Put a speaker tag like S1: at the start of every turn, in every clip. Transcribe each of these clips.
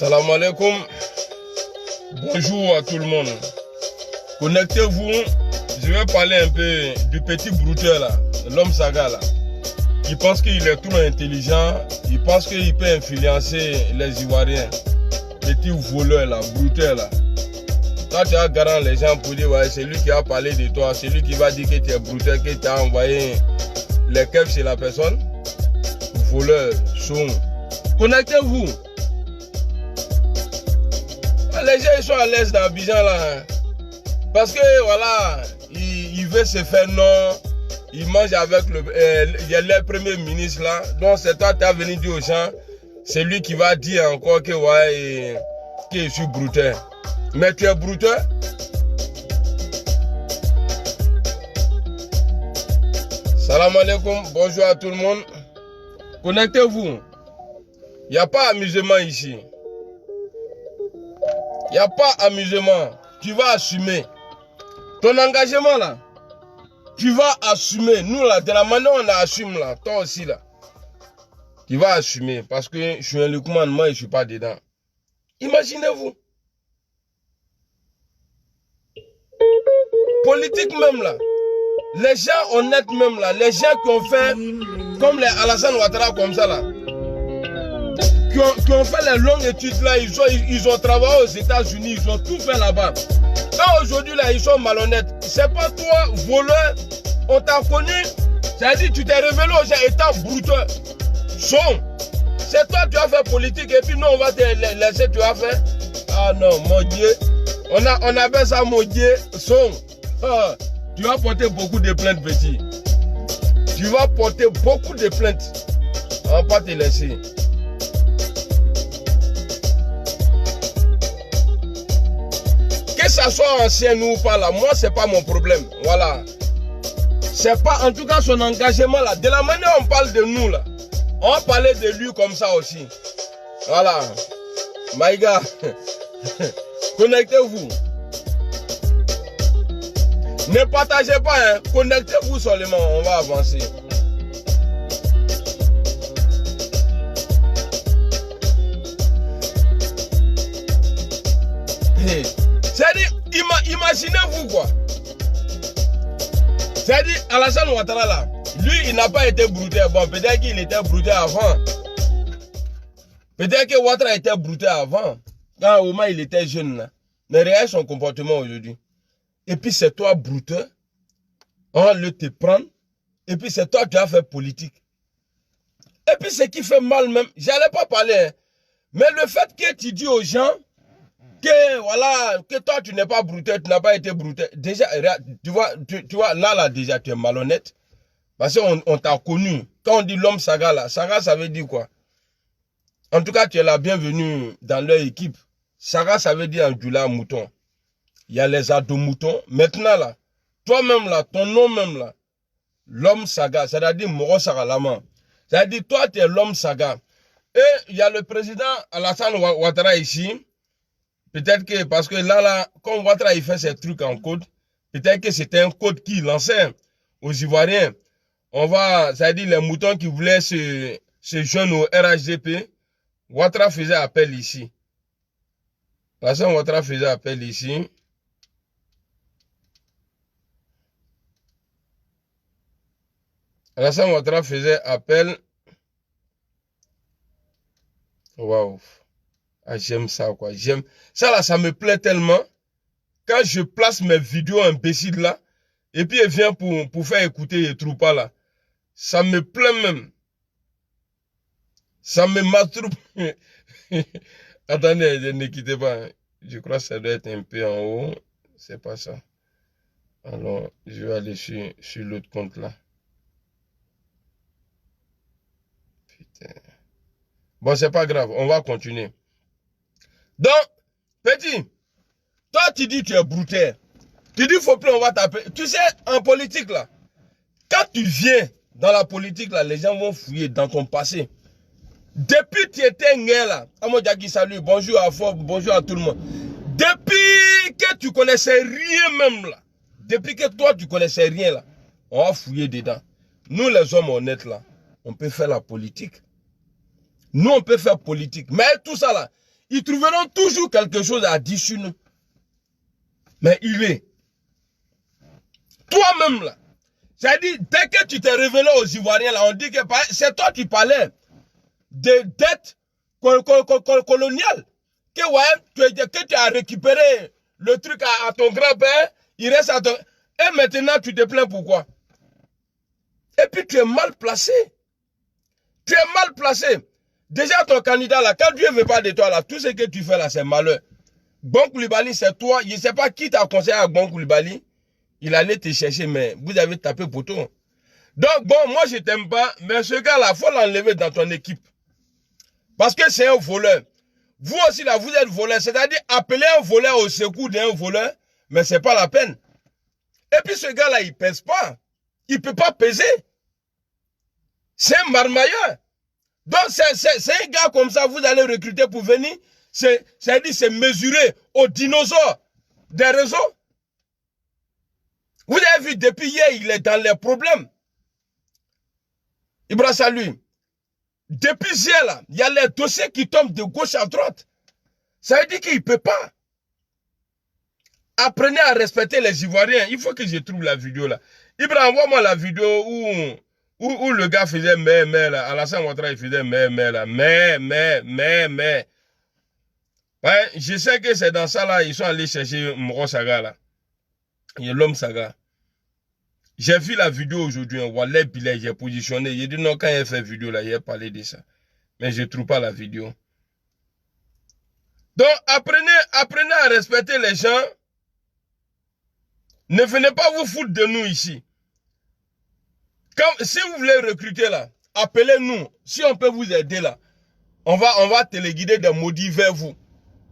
S1: Salam alaikum. Bonjour à tout le monde. Connectez-vous. Je vais parler un peu du petit brouteur là, l'homme saga là. Il pense qu'il est trop intelligent. Il pense qu'il peut influencer les Ivoiriens. Petit voleur là, brouteur là. Quand tu as garant les gens pour dire ouais, c'est lui qui a parlé de toi, c'est lui qui va dire que tu es brouteur, que tu as envoyé les keufs chez la personne. Voleur, son. Connectez-vous. Les gens ils sont à l'aise dans Abidjan là. Parce que voilà, il veut se faire non. Il mange avec le premier ministre là. Donc c'est toi qui as venu dire aux gens. C'est lui qui va dire encore que ouais, que je suis brouteur. Mais tu es brouteur. Salam alaikum, bonjour à tout le monde. Connectez-vous. Il n'y a pas amusement ici. Il n'y a pas amusement. Tu vas assumer. Ton engagement là, tu vas assumer. Nous là, de la manière on assume là, toi aussi là. Tu vas assumer parce que je suis un Lukman, moi je ne suis pas dedans. Imaginez-vous. Politique même là. Les gens honnêtes même là, les gens qui ont fait comme les Alassane Ouattara comme ça là. Qui ont fait les longues études là, ils ont travaillé aux États-Unis, ils ont tout fait là-bas. Quand aujourd'hui là, ils sont malhonnêtes, c'est pas toi, voleur, on t'a connu, c'est-à-dire tu t'es révélé aux gens étant brouteur. C'est toi tu as fait politique et puis nous on va te laisser, tu as fait. Ah non, mon Dieu, on appelle ça mon Dieu, tu vas porter beaucoup de plaintes petit. Tu vas porter beaucoup de plaintes. On va pas te laisser. Que ça soit ancien ou pas là, moi c'est pas mon problème. Voilà. C'est pas en tout cas son engagement là. De la manière on parle de nous là, on va parler de lui comme ça aussi. Voilà. My gars, connectez-vous. Ne partagez pas, hein. Connectez-vous seulement, on va avancer. C'est-à-dire, imaginez-vous quoi. C'est-à-dire, Alassane Ouattara là, lui il n'a pas été brouteur. Bon, peut-être qu'il était brouteur avant. Peut-être que Ouattara était brouteur avant. Quand au moins il était jeune là. Mais regarde son comportement aujourd'hui. Et puis c'est toi brouteur. On va le te prendre. Et puis c'est toi qui as fait politique. Et puis ce qui fait mal même, j'allais pas parler. Hein, mais le fait que tu dis aux gens que voilà, que toi tu n'es pas brouteur, tu n'as pas été brouteur. Déjà, tu vois, là déjà tu es malhonnête. Parce qu'on t'a connu. Quand on dit l'homme saga là, saga ça veut dire quoi? En tout cas, tu es la bienvenue dans leur équipe. Saga ça veut dire en djoula mouton. Il y a les ados moutons. Maintenant là, toi-même là, ton nom même là, l'homme saga, c'est-à-dire Moro Sagalama. C'est-à-dire toi tu es l'homme saga. Et il y a le président Alassane Ouattara ici. Peut-être que, parce que là, quand Ouattara il fait ses trucs en code, peut-être que c'était un code qui lançait aux Ivoiriens. On va, c'est-à-dire les moutons qui voulaient se joindre au RHDP, Ouattara faisait appel ici. Alassane Ouattara faisait appel ici. Alassane Ouattara faisait appel. Waouh. Ah, j'aime ça, quoi. J'aime. Ça, là, ça me plaît tellement. Quand je place mes vidéos imbéciles, là, et puis elle vient pour faire écouter les troupas, là, ça me plaît même. Ça me masturbe. Attendez, ne quittez pas. Je crois que ça doit être un peu en haut. C'est pas ça. Alors, je vais aller sur l'autre compte, là. Putain. Bon, c'est pas grave. On va continuer. Donc, petit, toi tu dis tu es brouteur. Tu dis faut plus on va taper. Tu sais, en politique là, quand tu viens dans la politique là, les gens vont fouiller dans ton passé. Depuis que tu étais né là, Amodjaki salut, bonjour à Fob, bonjour à tout le monde. Depuis que tu connaissais rien même là, depuis que toi tu connaissais rien là, on va fouiller dedans. Nous les hommes honnêtes là, on peut faire la politique. Nous on peut faire politique. Mais tout ça là, ils trouveront toujours quelque chose à dire sur nous. Mais il est. Toi-même là. C'est-à-dire, dès que tu t'es révélé aux Ivoiriens là, on dit que c'est toi qui parlais de dettes coloniales. Que, ouais, que tu as récupéré le truc à ton grand-père, il reste à ton... Et maintenant, tu te plains pourquoi? Et puis, tu es mal placé. Tu es mal placé. Déjà, ton candidat, là, quand Dieu ne veut pas de toi, là, tout ce que tu fais, là, c'est malheur. Bon Koulibaly, c'est toi. Je ne sais pas qui t'a conseillé à Bon Koulibaly. Il allait te chercher, mais vous avez tapé pour tout. Donc, bon, moi, je ne t'aime pas, mais ce gars-là, il faut l'enlever dans ton équipe. Parce que c'est un voleur. Vous aussi, là, vous êtes voleur. C'est-à-dire, appeler un voleur au secours d'un voleur, mais ce n'est pas la peine. Et puis, ce gars-là, il ne pèse pas. Il ne peut pas peser. C'est un marmailleur. Donc, c'est un gars comme ça, vous allez recruter pour venir, c'est-à-dire, c'est mesuré aux dinosaures des réseaux. Vous avez vu, depuis hier, il est dans les problèmes. Ibra Salut. Depuis hier, là, il y a les dossiers qui tombent de gauche à droite. Ça veut dire qu'il ne peut pas. Apprenez à respecter les Ivoiriens. Il faut que je trouve la vidéo là. Ibra, envoie-moi la vidéo où le gars faisait mais là. Alassane Ouattara, il faisait mais là. Mais. Ouais, je sais que c'est dans ça là, ils sont allés chercher Moro Saga là. L'homme Saga. J'ai vu la vidéo aujourd'hui, Wallet Billet, j'ai positionné. J'ai dit non, quand il a fait vidéo là, il a parlé de ça. Mais je ne trouve pas la vidéo. Donc, apprenez à respecter les gens. Ne venez pas vous foutre de nous ici. Si vous voulez recruter là, appelez-nous. Si on peut vous aider là, on va téléguider des maudits vers vous.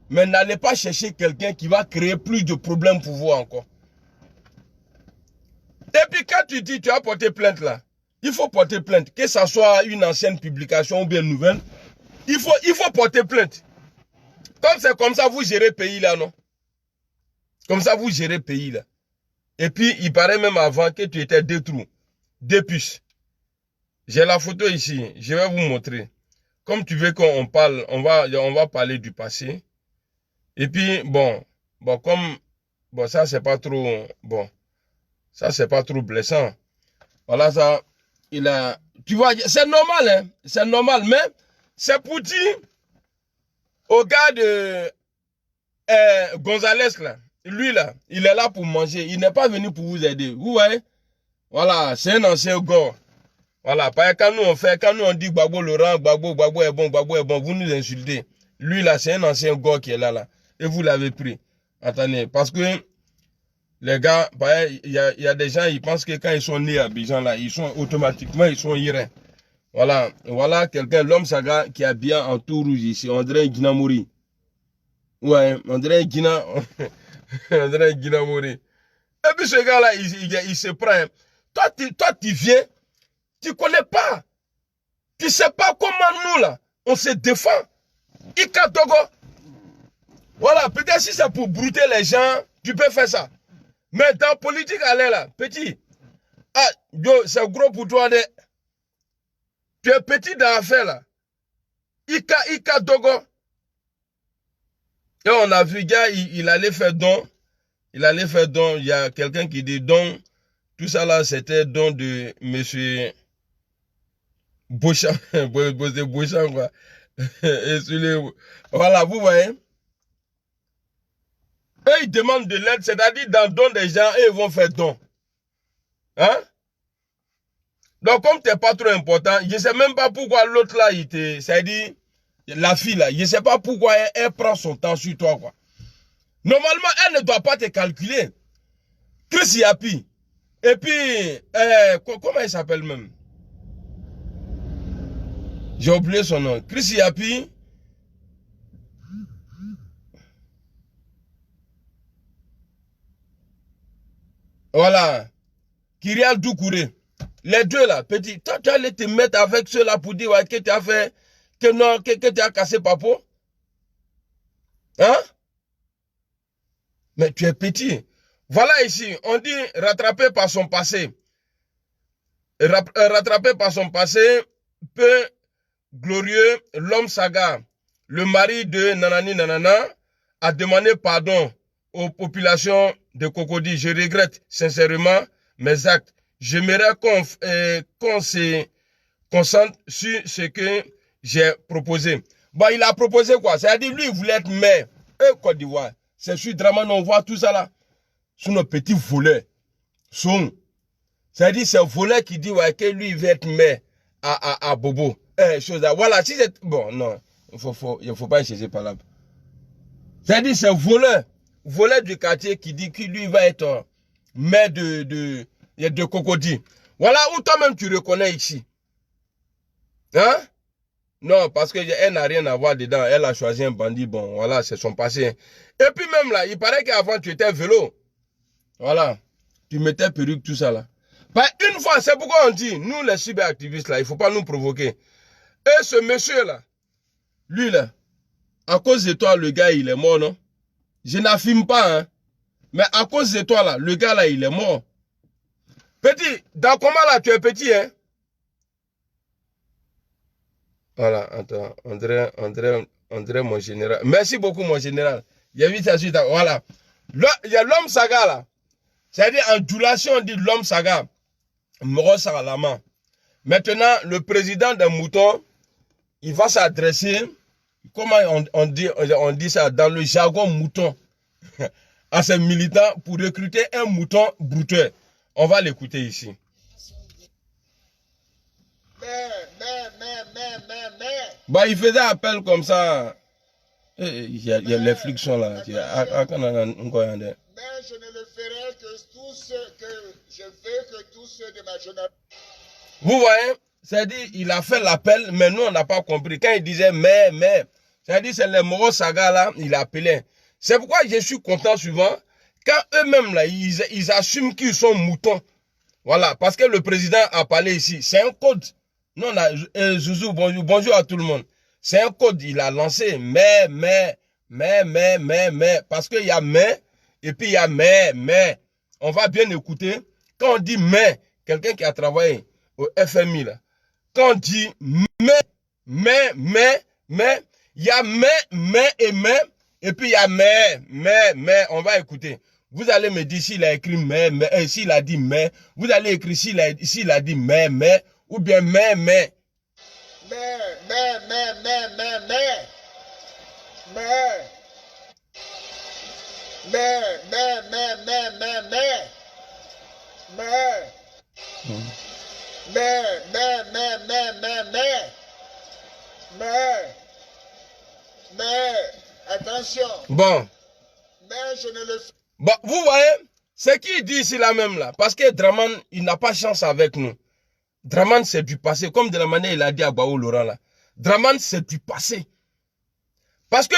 S1: Mais n'allez pas chercher quelqu'un qui va créer plus de problèmes pour vous encore. Et puis quand tu dis tu as porté plainte là, il faut porter plainte. Que ce soit une ancienne publication ou bien une nouvelle, il faut porter plainte. Comme c'est comme ça vous gérez le pays là, non? Comme ça vous gérez le pays là. Et puis il paraît même avant que tu étais deux trous, deux puces. J'ai la photo ici, je vais vous montrer. Comme tu veux qu'on parle, on va parler du passé. Et puis ça c'est pas trop ça c'est pas trop blessant. Voilà ça, tu vois, c'est normal hein, c'est normal, mais c'est pour dire au gars de Gonzalez là, lui là, il est là pour manger, il n'est pas venu pour vous aider. Vous voyez? Voilà, c'est un ancien gars. Voilà, quand nous on dit Gbagbo Laurent, Gbagbo est bon, vous nous insultez. Lui là, c'est un ancien gars qui est là. Et vous l'avez pris. Attendez, parce que les gars, il y a des gens, ils pensent que quand ils sont nés à Abidjan là, ils sont automatiquement, ils sont irins. Voilà quelqu'un, l'homme Saga qui est bien en tout rouge ici, on dirait Guina Mouri. Ouais, on dirait Guina Mouri. Et puis ce gars là, il se prend. Toi, tu viens, tu connais pas. Tu sais pas comment nous là, on se défend. Ika Togo. Voilà, peut-être si c'est pour brouter les gens, tu peux faire ça. Mais dans la politique, allez là, petit. Ah, c'est gros pour toi. Tu es petit dans l'affaire là. Ika Togo. Et on a vu, gars, il allait faire don. Il y a quelqu'un qui dit don. Tout ça là, c'était don de monsieur Beauchamp. Beauchamp, quoi. Voilà, vous voyez. Eux, ils demandent de l'aide, c'est-à-dire dans le don des gens, eux, ils vont faire don. Hein? Donc, comme tu n'es pas trop important, je ne sais même pas pourquoi l'autre là, c'est-à-dire, la fille là, je ne sais pas pourquoi elle prend son temps sur toi, quoi. Normalement, elle ne doit pas te calculer. Chris Yapi. Et puis, comment il s'appelle même? J'ai oublié son nom. Chris Yapi. Voilà. Kyrial Doucouré. Les deux là, petit. Toi, tu allais te mettre avec ceux-là pour dire ouais, que tu as fait, que tu as cassé Papo. Hein? Mais tu es petit. Voilà ici, on dit rattrapé par son passé. Rattrapé par son passé, peu glorieux, l'homme Saga. le mari de Nanani Nanana, a demandé pardon aux populations de Cocody. Je regrette sincèrement mes actes. J'aimerais qu'on se concentre sur ce que j'ai proposé. Bon, il a proposé quoi? C'est-à-dire, lui, il voulait être maire. Et Côte d'Ivoire, c'est sur Dramane, on voit tout ça là. Sur nos petits voleurs. C'est-à-dire, c'est un voleur qui dit ouais, que lui, il veut être maire à Bobo. Chose là. Voilà, si c'est... Bon, non, il faut pas chercher par là. C'est-à-dire, c'est un voleur du quartier qui dit que lui, va être maire de Cocody. Voilà où toi-même tu reconnais ici. Hein? Non, parce qu'elle n'a rien à voir dedans. Elle a choisi un bandit. Bon, voilà, c'est son passé. Et puis même là, il paraît qu'avant, tu étais vélo. Voilà. Tu mettais perruque, tout ça là. Bah, une fois, c'est pourquoi on dit, nous les cyberactivistes là, il ne faut pas nous provoquer. Et ce monsieur là, lui là, à cause de toi, le gars, il est mort, non? Je n'affirme pas, hein. Mais à cause de toi là, le gars là, il est mort. Petit, dans comment là, tu es petit, hein? Voilà, attends, André, mon général. Merci beaucoup, mon général. Il y a vu ça suite. Voilà. Il y a l'homme saga, là. C'est-à-dire, en djoulation, on dit l'homme saga. Moro Sagalama. Maintenant, le président des moutons, il va s'adresser, comment on dit ça, dans le jargon mouton, à ses militants pour recruter un mouton brouteur. On va l'écouter ici. Bah, il faisait appel comme ça. Il y a les flics sont là.
S2: Mais je ne le ferai que tous ceux que je veux que tous ceux de ma génération.
S1: Vous voyez, c'est-à-dire, il a fait l'appel, mais nous, on n'a pas compris. Quand il disait mais, c'est-à-dire, c'est les Moro Saga là, il appelait. C'est pourquoi je suis content souvent, quand eux-mêmes là, ils assument qu'ils sont moutons. Voilà, parce que le président a parlé ici. C'est un code. Non, là, Zouzou, bonjour à tout le monde. C'est un code, il a lancé, mais, parce qu'il y a mais, et puis il y a mais. On va bien écouter. Quand on dit mais, quelqu'un qui a travaillé au FMI, là, quand on dit mais, il y a mais, et puis il y a mais, on va écouter. Vous allez me dire s'il a écrit mais, s'il a dit mais, vous allez écrire s'il a dit mais, ou bien mais.
S2: Attention.
S1: Bon.
S2: Mais je ne le fais.
S1: Bon, vous voyez, ce qu'il dit ici là même là, parce que Dramane, il n'a pas chance avec nous. Dramane, c'est du passé, comme de la manière il a dit à Gbagbo Laurent là. Dramane, c'est du passé. Parce que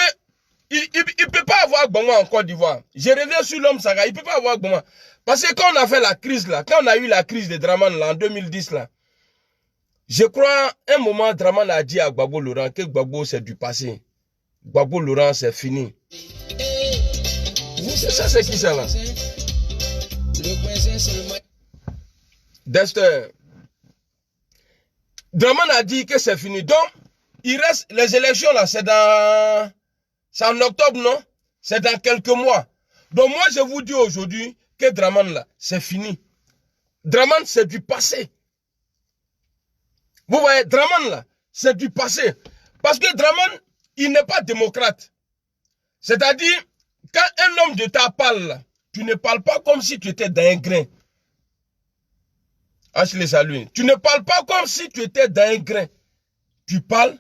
S1: il peut pas avoir Gbagbo en Côte d'Ivoire. Je reviens sur l'homme Saga, il peut pas avoir Gbagbo. Parce que quand on a fait la crise là, quand on a eu la crise de Dramane là en 2010 là, je crois un moment Dramane a dit à Gbagbo Laurent que Gbagbo c'est du passé. Gbagbo Laurent c'est fini. Ça c'est qui ça là? Dexter. Dramane a dit que c'est fini. Donc, il reste les élections là, c'est en octobre, non? C'est dans quelques mois. Donc moi je vous dis aujourd'hui que Dramane là, c'est fini. Dramane c'est du passé. Vous voyez, Dramane là, c'est du passé. Parce que Dramane, il n'est pas démocrate. C'est-à-dire, quand un homme d'État parle là, tu ne parles pas comme si tu étais dans un grain. Ashley Salui. Tu ne parles pas comme si tu étais dans un grain. Tu parles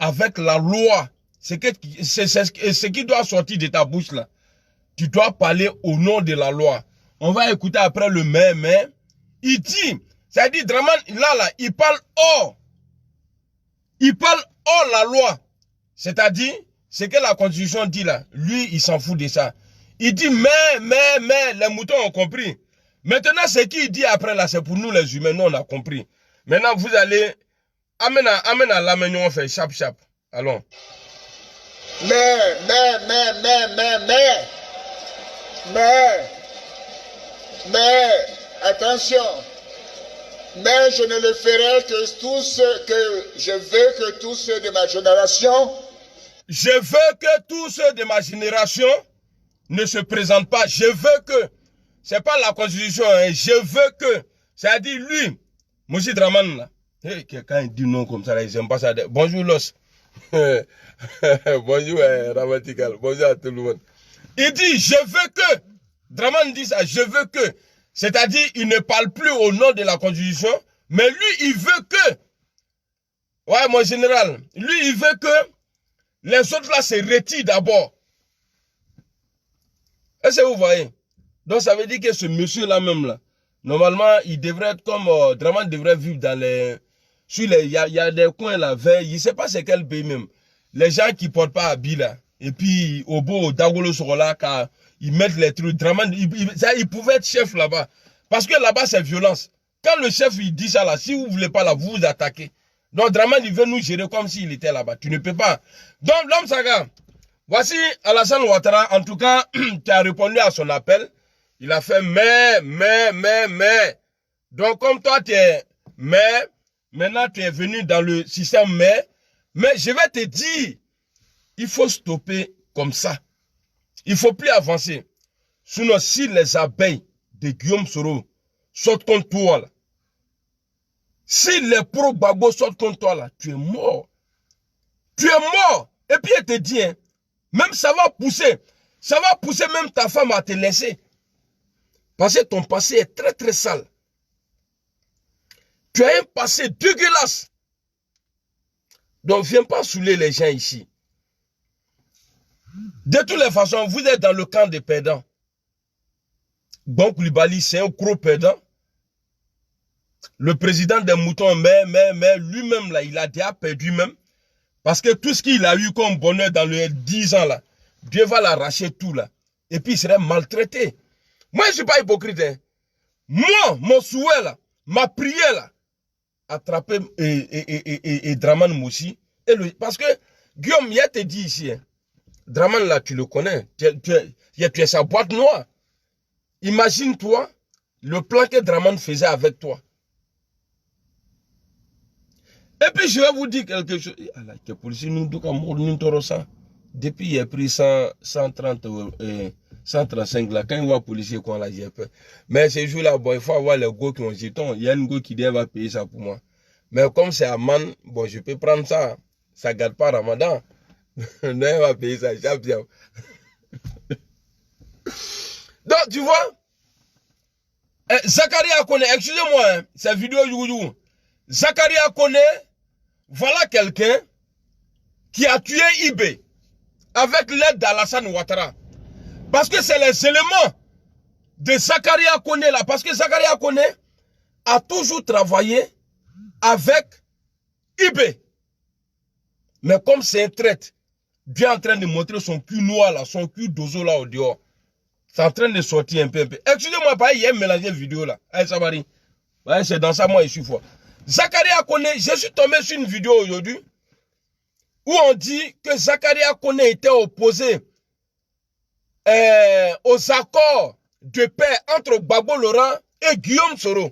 S1: avec la loi. C'est ce qui doit sortir de ta bouche là. Tu dois parler au nom de la loi. On va écouter après le mais. Il dit, c'est-à-dire Dramane, là, il parle hors. Il parle hors la loi. C'est-à-dire, ce que la Constitution dit là, lui, il s'en fout de ça. Il dit mais, les moutons ont compris. Maintenant, ce qu'il dit après là, c'est pour nous les humains, nous on a compris. Maintenant, vous allez, amène à l'amène, on fait chap. Allons.
S2: Mais, attention. Mais je ne le ferai que tous ceux que je veux que tous ceux de ma génération.
S1: je veux que tous ceux de ma génération ne se présentent pas. Je veux que, c'est pas la constitution, hein, je veux que, c'est-à-dire lui, Moussi Draman, là, hey, quand il dit non comme ça, là, ils n'aiment pas ça. Bonjour Los. Bonjour Ramatical, bonjour à tout le monde. Il dit, je veux que, Draman dit ça, je veux que, c'est-à-dire il ne parle plus au nom de la constitution, mais lui, il veut que, ouais, mon général, lui, il veut que les autres là se retirent d'abord. Est-ce que vous voyez? Donc ça veut dire que ce monsieur-là même là, normalement, il devrait être comme, Draman devrait vivre dans les, sur les, il y a des coins là, vers, je ne sais pas c'est quel pays même. Les gens qui ne portent pas habit là, et puis au beau Dagolo Sorola, car ils mettent les trucs, Draman, il pouvait être chef là-bas. Parce que là-bas c'est violence. Quand le chef il dit ça là, si vous ne voulez pas là, vous vous attaquez. Donc Draman il veut nous gérer comme s'il était là-bas. Tu ne peux pas. Donc l'homme Saga, voici Alassane Ouattara, en tout cas, qui a répondu à son appel. Il a fait mais. Donc comme toi tu es mais, maintenant tu es venu dans le système mais je vais te dire, il faut stopper comme ça. Il ne faut plus avancer. Sinon si les abeilles de Guillaume Soro sortent contre toi là, si les pro-Gbagbo sortent contre toi là, tu es mort. Tu es mort. Et puis elle te dit, hein, même ça va pousser même ta femme à te laisser. Parce que ton passé est très très sale. Tu as un passé dégueulasse. Donc viens pas saouler les gens ici. De toutes les façons, vous êtes dans le camp des perdants. Bon Koulibaly, c'est un gros perdant. Le président des moutons, mais lui-même là, il a déjà perdu même. Parce que tout ce qu'il a eu comme bonheur dans les 10 ans là, Dieu va l'arracher tout là. Et puis il serait maltraité. Moi, je ne suis pas hypocrite. Hein. Moi, mon souhait là, ma prière là, attraper et Draman Moussi. Parce que Guillaume, il te dit ici, hein, Draman là, tu le connais. Tu es sa boîte noire. Imagine-toi le plan que Draman faisait avec toi. Et puis je vais vous dire quelque chose. Depuis il a pris 130 135 là, quand il voit policier quoi là, j'ai peur. Mais ces jours là, bon, il faut avoir les go qui ont jeton. Il y a une go qui va payer ça pour moi. Mais comme c'est Aman, bon, je peux prendre ça. Ça ne garde pas Ramadan. Non, il va payer ça. Donc, tu vois, Zakaria connaît, excusez-moi, hein, cette vidéo, Zakaria connaît, voilà quelqu'un qui a tué Ibé avec l'aide d'Alassane Ouattara. Parce que c'est les éléments de Zakaria Koné là. Parce que Zakaria Koné a toujours travaillé avec Ibé. Mais comme c'est un traître, Dieu est en train de montrer son cul noir là, son cul d'ozo là au dehors. C'est en train de sortir un peu. Excusez-moi, il y a mélangé la vidéo là. Allez, Sabari. Ouais, c'est dans ça, moi, je suis fort. Zakaria Koné, je suis tombé sur une vidéo aujourd'hui où on dit que Zakaria Koné était opposé aux accords de paix entre Gbagbo Laurent et Guillaume Soro.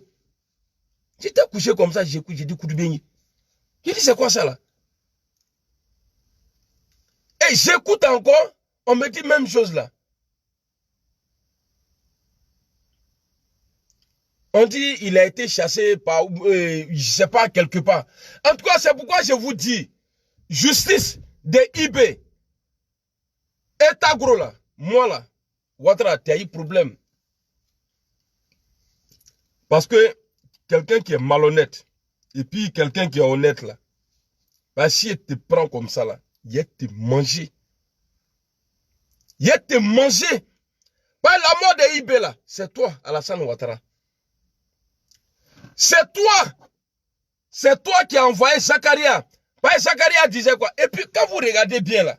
S1: J'étais couché comme ça, j'ai dit coup de béni. J'ai dit c'est quoi ça là? Et j'écoute encore, on me dit même chose là. On dit il a été chassé par, je sais pas, quelque part. En tout cas, c'est pourquoi je vous dis, justice de IB, État gros là, moi là, Ouattara, tu as eu problème. Parce que quelqu'un qui est malhonnête, et puis quelqu'un qui est honnête là, bah, si il te prend comme ça là, il te manger. Il te manger. Bah, la mort de IB là, c'est toi, Alassane Ouattara. C'est toi qui as envoyé Zakaria. Bah, Zakaria disait quoi? Et puis quand vous regardez bien là,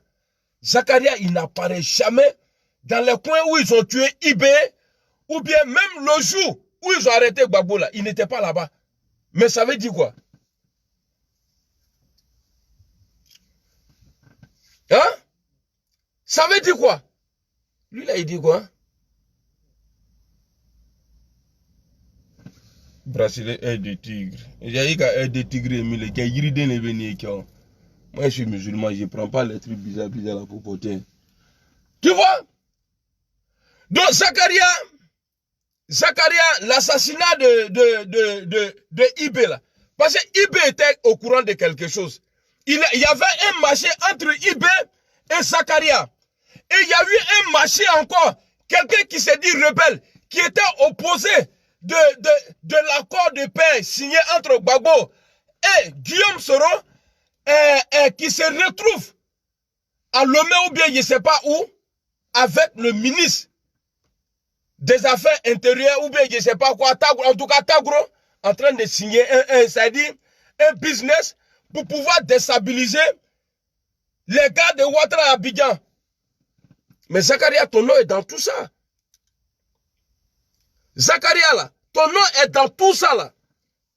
S1: Zakaria il n'apparaît jamais dans les coins où ils ont tué IB, ou bien même le jour où ils ont arrêté Gbagbo là, il n'était pas là-bas. Mais ça veut dire quoi? Hein? Ça veut dire quoi? Lui là il dit quoi? Bracelet air de tigre. Il y a un air de tigre, mais il y a un air de tigre. Moi, je suis musulman, je ne prends pas les trucs bizarres là pour porter. Tu vois? Donc, Zakaria, l'assassinat de Ibé là. Parce que Ibé était au courant de quelque chose. Il y avait un marché entre Ibé et Zakaria. Et il y a eu un marché encore. Quelqu'un qui s'est dit rebelle, qui était opposé de l'accord de paix signé entre Gbagbo et Guillaume Soro, qui se retrouve à Lomé ou bien je ne sais pas où, avec le ministre des Affaires intérieures ou bien je ne sais pas quoi, en tout cas Tagro, en train de signer un business pour pouvoir déstabiliser les gars de Ouattara à Abidjan. Mais Zakaria, ton nom est dans tout ça. Zakaria là, ton nom est dans tout ça là.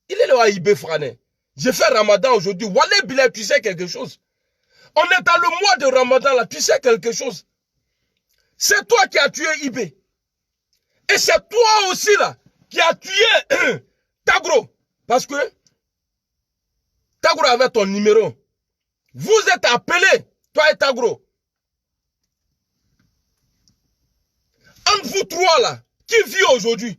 S1: Il est le Haïbé Frané. J'ai fait Ramadan aujourd'hui. Walé Bilal, tu sais quelque chose. On est dans le mois de Ramadan là, tu sais quelque chose. C'est toi qui as tué Ibé. Et c'est toi aussi là qui as tué Tagro. Parce que Tagro avait ton numéro. Vous êtes appelés, toi et Tagro. Entre vous trois là, qui vit aujourd'hui?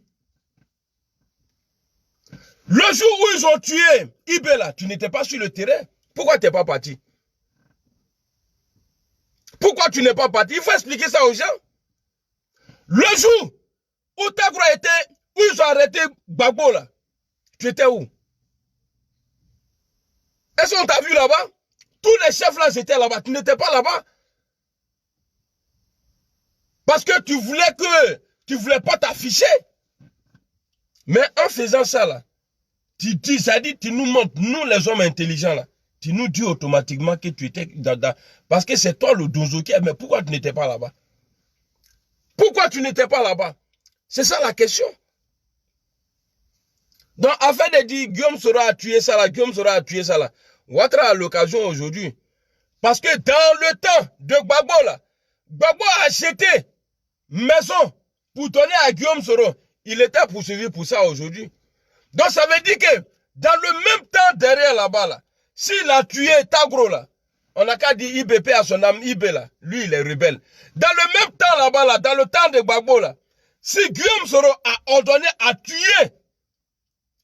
S1: Le jour où ils ont tué Ibé là, tu n'étais pas sur le terrain. Pourquoi tu n'es pas parti? Pourquoi tu n'es pas parti? Il faut expliquer ça aux gens. Le jour où Tagro était, où ils ont arrêté Gbagbo là, tu étais où? Est-ce qu'on t'a vu là-bas? Tous les chefs là étaient là-bas. Tu n'étais pas là-bas. Parce que tu voulais pas t'afficher. Mais en faisant ça là, tu dis, ça dit, tu nous montres, nous les hommes intelligents là, tu nous dis automatiquement que tu étais dans parce que c'est toi le dozoké, mais pourquoi tu n'étais pas là-bas? Pourquoi tu n'étais pas là-bas? C'est ça la question. Donc, afin de dire, Guillaume Soro a tué ça là, Guillaume Soro a tué ça là, Ouattara a l'occasion aujourd'hui. Parce que dans le temps de Gbagbo là, Gbagbo a acheté maison pour donner à Guillaume Soro. Il était poursuivi pour ça aujourd'hui. Donc ça veut dire que dans le même temps derrière là-bas, là, s'il a tué Tagro là, on n'a qu'à dire IBP à son âme, IB là, lui il est rebelle. Dans le même temps là-bas, là, dans le temps de Gbagbo là, si Guillaume Soro a ordonné à tuer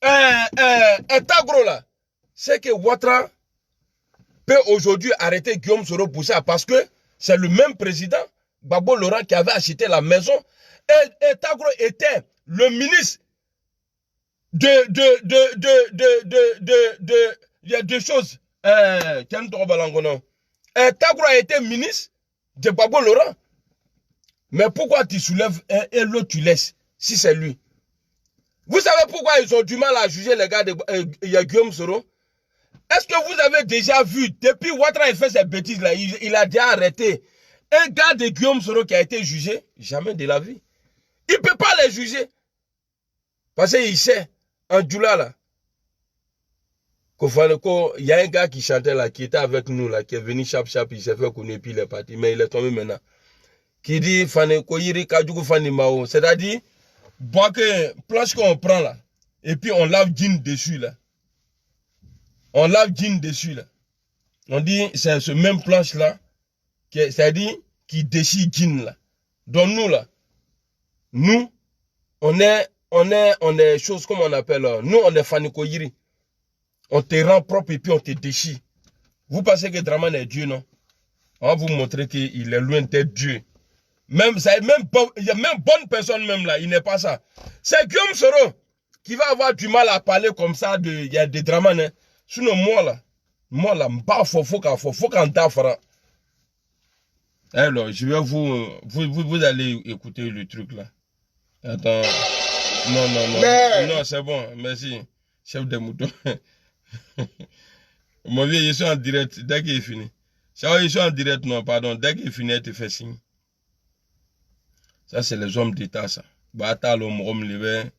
S1: Tagro là, c'est que Ouattara peut aujourd'hui arrêter Guillaume Soro pour ça parce que c'est le même président, Gbagbo Laurent, qui avait acheté la maison et Tagro était le ministre il y a deux choses. Tagro a été ministre de Gbagbo Laurent. Mais pourquoi tu soulèves un et l'autre tu laisses, si c'est lui? Vous savez pourquoi ils ont du mal à juger les gars de Guillaume Soro? Est-ce que vous avez déjà vu, depuis Ouattara il fait ces bêtises là, il a déjà arrêté un gars de Guillaume Soro qui a été jugé? Jamais de la vie. Il ne peut pas les juger. Parce qu'il sait, en Djoula là, il y a un gars qui chantait là, qui était avec nous là, qui est venu chap, il s'est fait connaître, puis il est parti, mais il est tombé maintenant. Qui dit, c'est-à-dire, planche qu'on prend là, et puis on lave jean dessus là. On lave jean dessus là. On dit, c'est ce même planche là, c'est-à-dire, qui déchire jean là. Donc nous là, nous, on est choses comme on appelle, nous on est Fanikoyiri. On te rend propre et puis on te déchire. Vous pensez que Draman est Dieu, non? On va vous montrer qu'il est loin d'être Dieu. Il y a même bonne personne même là, il n'est pas ça. C'est Guillaume Soro qui va avoir du mal à parler comme ça il y a des Draman. Hein. Sinon moi là, faut qu'en tafra. Alors, je vais vous allez écouter le truc là. Attends. Non, c'est bon, merci. Chef de moutons. Mon vieux, je suis en direct dès qu'il est fini. Je suis en direct, non, pardon. Dès qu'il est fini, il te fait signe. Ça, c'est les hommes d'État, ça. Bata, l'homme, eux,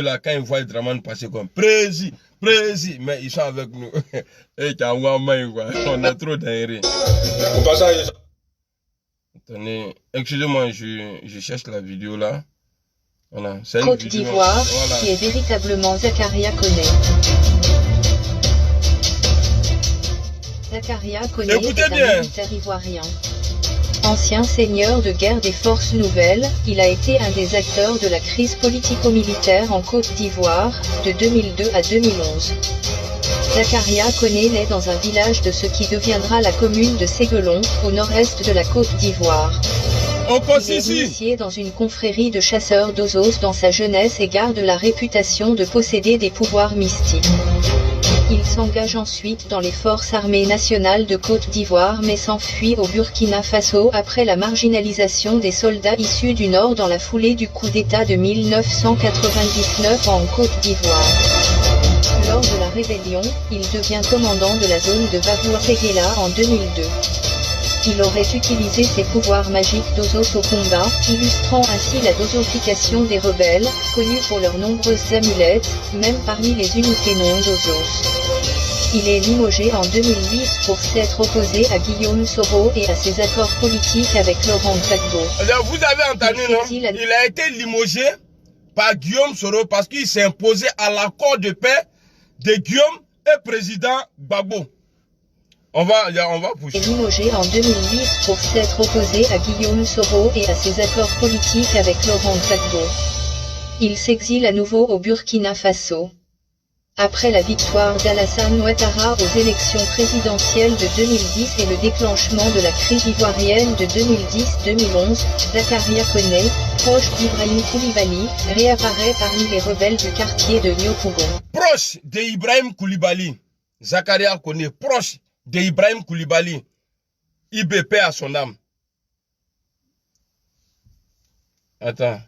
S1: là, quand ils voient Draman passer comme président, mais ils sont avec nous. On a trop d'ennemis. Attendez, excusez-moi, je cherche la vidéo là. Voilà,
S3: Côte d'Ivoire, voilà. Qui est véritablement Zakaria Koné. Zakaria Koné
S1: Écoutez
S3: est
S1: bien.
S3: un militaire ivoirien. Ancien seigneur de guerre des forces nouvelles, il a été un des acteurs de la crise politico-militaire en Côte d'Ivoire, de 2002 à 2011. Zakaria Koné naît dans un village de ce qui deviendra la commune de Séguelon, au nord-est de la Côte d'Ivoire. Il est initié dans une confrérie de chasseurs d'osos dans sa jeunesse et garde la réputation de posséder des pouvoirs mystiques. Il s'engage ensuite dans les forces armées nationales de Côte d'Ivoire mais s'enfuit au Burkina Faso après la marginalisation des soldats issus du Nord dans la foulée du coup d'État de 1999 en Côte d'Ivoire. Lors de la rébellion, il devient commandant de la zone de Bavour-Séguéla en 2002. Il aurait utilisé ses pouvoirs magiques d'osos au combat, illustrant ainsi la dosification des rebelles, connus pour leurs nombreuses amulettes, même parmi les unités non d'osos. Il est limogé en 2008 pour s'être opposé à Guillaume Soro et à ses accords politiques avec Laurent Gbagbo.
S1: Vous avez entendu, non? Il a été limogé par Guillaume Soro parce qu'il s'est imposé à l'accord de paix de Guillaume et président Gbagbo. On va pousser.
S3: Il est limogé en 2008 pour s'être opposé à Guillaume Soro et à ses accords politiques avec Laurent Gbagbo. Il s'exile à nouveau au Burkina Faso. Après la victoire d'Alassane Ouattara aux élections présidentielles de 2010 et le déclenchement de la crise ivoirienne de 2010-2011, Zakaria Koné, proche d'Ibrahim Koulibaly, réapparaît parmi les rebelles du quartier de Niokougon.
S1: Proche d'Ibrahim Koulibaly, Zakaria Koné, proche d'Ibrahim Koulibaly, IBP à son âme. Attends.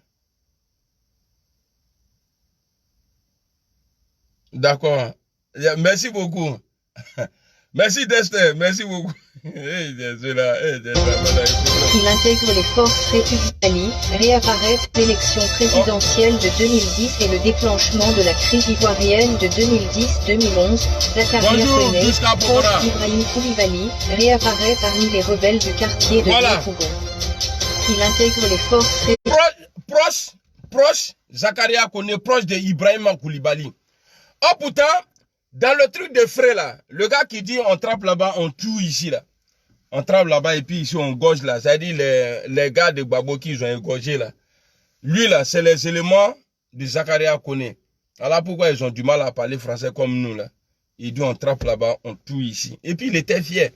S1: D'accord. Merci beaucoup. Merci Dester, merci beaucoup. Il
S3: intègre les forces républicaines, réapparaît l'élection présidentielle de 2010 et le déclenchement de la crise ivoirienne de 2010-2011. Zakaria Koné, proche d'Ibrahim Koulibaly, réapparaît parmi les rebelles du quartier de Niokougon. Il intègre les forces
S1: proche, Zakaria Koné, proche d'Ibrahim Koulibaly. Oh putain, dans le truc de frais là, le gars qui dit on trappe là-bas, on tue ici là. On trappe là-bas et puis ici on gauche là. C'est-à-dire les gars de Gbagbo qui ont égorgé là. Lui là, c'est les éléments de Zakaria Koné. Alors pourquoi ils ont du mal à parler français comme nous là. Il dit on trappe là-bas, on tue ici. Et puis il était fier.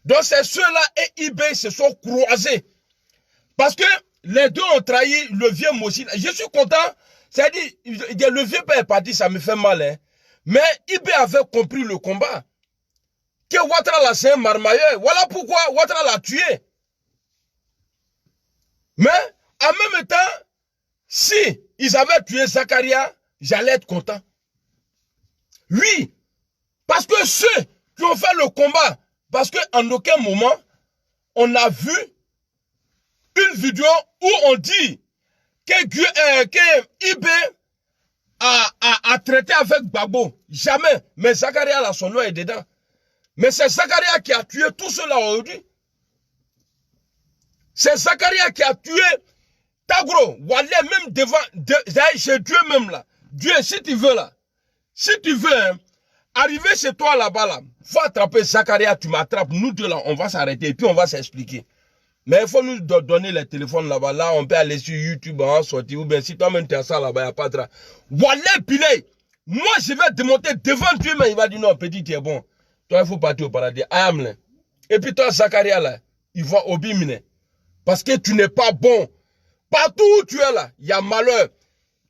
S1: Donc c'est ceux-là et IB se sont croisés. Parce que les deux ont trahi le vieux Mossi. Je suis content. C'est-à-dire, le vieux père est parti, ça me fait mal. Hein. Mais IB avait compris le combat. Que Ouattara là, c'est un marmailleur. Voilà pourquoi Ouattara l'a tué. Mais, en même temps, si ils avaient tué Zakaria, j'allais être content. Oui. Parce que ceux qui ont fait le combat, parce qu'en aucun moment, on a vu une vidéo où on dit que IB a traité avec Gbagbo. Jamais. Mais Zakaria, là, son nom est dedans. Mais c'est Zakaria qui a tué tout cela aujourd'hui. C'est Zakaria qui a tué Tagro. Wallet même devant, chez Dieu même là. Dieu, si tu veux là, si tu veux, hein, arriver chez toi là-bas là, faut attraper Zakaria, tu m'attrapes, nous deux là, on va s'arrêter et puis on va s'expliquer. Mais il faut nous donner les téléphones là-bas. Là, on peut aller sur YouTube, en sortir. Ou bien si toi-même tu as ça là-bas, il n'y a pas de... Wallet Pilé, moi je vais démonter devant Dieu, mais il va dire non, petit, tu es bon. Toi, il faut partir au paradis. Amle. Et puis toi, Zakaria là, il va au bimine. Parce que tu n'es pas bon. Partout où tu es là, il y a malheur.